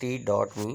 t.me//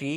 t.me//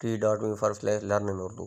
t.me/learn in Urdu،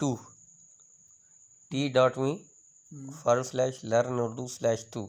2 t.me/learn-urdu/2،